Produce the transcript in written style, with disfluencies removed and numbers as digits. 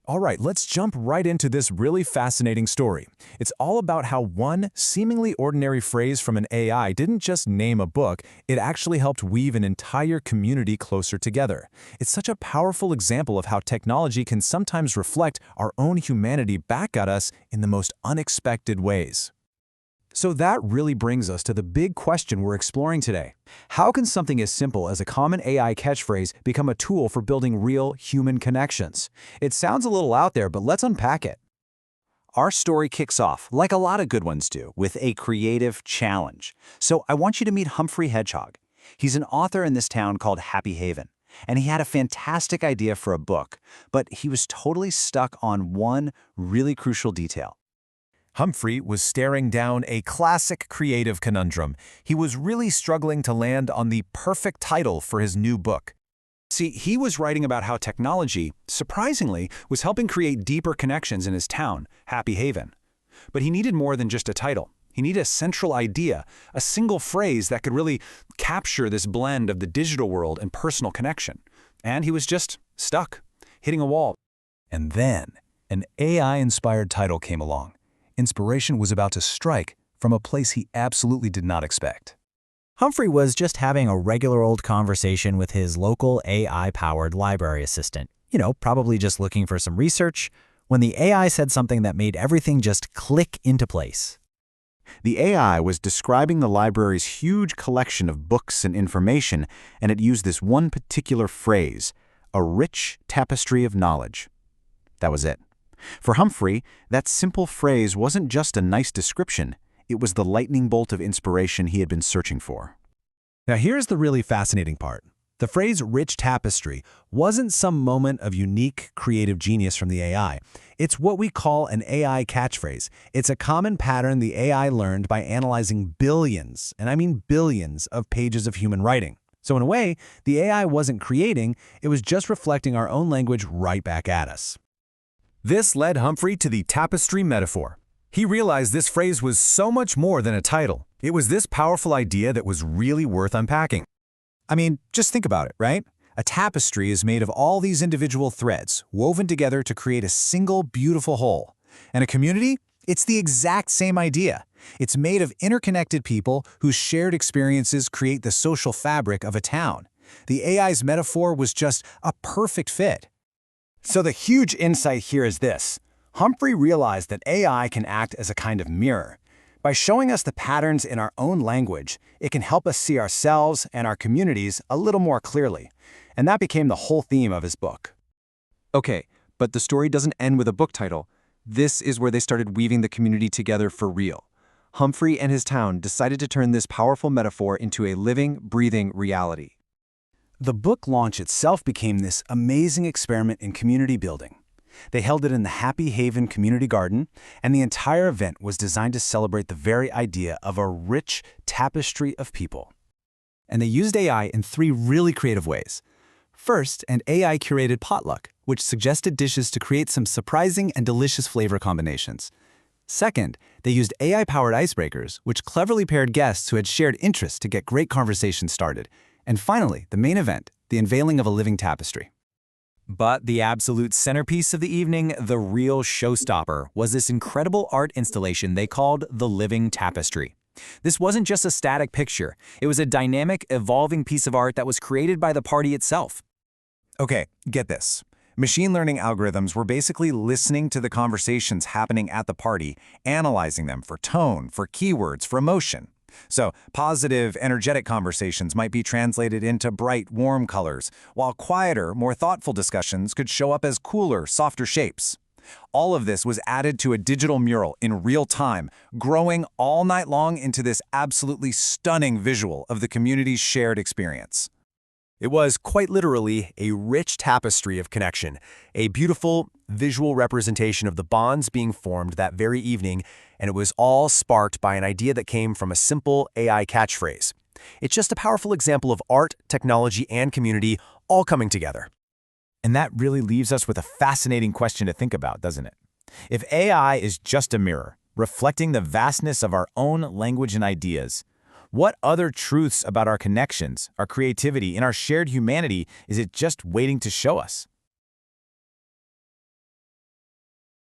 All right, let's jump right into this really fascinating story. It's all about how one seemingly ordinary phrase from an AI didn't just name a book, it actually helped weave an entire community closer together. It's such a powerful example of how technology can sometimes reflect our own humanity back at us in the most unexpected ways. So that really brings us to the big question we're exploring today. How can something as simple as a common AI catchphrase become a tool for building real human connections? It sounds a little out there, but let's unpack it. Our story kicks off, like a lot of good ones do, with a creative challenge. So I want you to meet Humphrey Hedgehog. He's an author in this town called Happy Haven, and he had a fantastic idea for a book, but he was totally stuck on one really crucial detail. Humphrey was staring down a classic creative conundrum. He was really struggling to land on the perfect title for his new book. See, he was writing about how technology, surprisingly, was helping create deeper connections in his town, Happy Haven. But he needed more than just a title. He needed a central idea, a single phrase that could really capture this blend of the digital world and personal connection. And he was just stuck, hitting a wall. And then, an AI-inspired title came along. Inspiration was about to strike from a place he absolutely did not expect. Humphrey was just having a regular old conversation with his local AI-powered library assistant. Probably just looking for some research, when the AI said something that made everything just click into place. The AI was describing the library's huge collection of books and information, and it used this one particular phrase, a rich tapestry of knowledge. That was it. For Humphrey, that simple phrase wasn't just a nice description, it was the lightning bolt of inspiration he had been searching for. Now here's the really fascinating part. The phrase rich tapestry wasn't some moment of unique creative genius from the AI. It's what we call an AI catchphrase. It's a common pattern the AI learned by analyzing billions, and I mean billions, of pages of human writing. So in a way, the AI wasn't creating, it was just reflecting our own language right back at us. This led Humphrey to the tapestry metaphor. He realized this phrase was so much more than a title. It was this powerful idea that was really worth unpacking. I mean, just think about it, right? A tapestry is made of all these individual threads, woven together to create a single beautiful whole. And a community? It's the exact same idea. It's made of interconnected people whose shared experiences create the social fabric of a town. The AI's metaphor was just a perfect fit. So the huge insight here is this. Humphrey realized that AI can act as a kind of mirror. By showing us the patterns in our own language, it can help us see ourselves and our communities a little more clearly. And that became the whole theme of his book. Okay, but the story doesn't end with a book title. This is where they started weaving the community together for real. Humphrey and his town decided to turn this powerful metaphor into a living, breathing reality. The book launch itself became this amazing experiment in community building. They held it in the Happy Haven Community Garden, and the entire event was designed to celebrate the very idea of a rich tapestry of people. And they used AI in 3 really creative ways. First, an AI-curated potluck, which suggested dishes to create some surprising and delicious flavor combinations. Second, they used AI-powered icebreakers, which cleverly paired guests who had shared interests to get great conversations started. And finally, the main event, the unveiling of a living tapestry. But the absolute centerpiece of the evening, the real showstopper, was this incredible art installation they called the Living Tapestry. This wasn't just a static picture. It was a dynamic, evolving piece of art that was created by the party itself. Okay, get this. Machine learning algorithms were basically listening to the conversations happening at the party, analyzing them for tone, for keywords, for emotion. So, positive, energetic conversations might be translated into bright, warm colors, while quieter, more thoughtful discussions could show up as cooler, softer shapes. All of this was added to a digital mural in real time, growing all night long into this absolutely stunning visual of the community's shared experience. It was quite literally a rich tapestry of connection, a beautiful visual representation of the bonds being formed that very evening, and it was all sparked by an idea that came from a simple AI catchphrase. It's just a powerful example of art, technology, and community all coming together. And that really leaves us with a fascinating question to think about, doesn't it? If AI is just a mirror, reflecting the vastness of our own language and ideas, what other truths about our connections, our creativity, and our shared humanity is it just waiting to show us?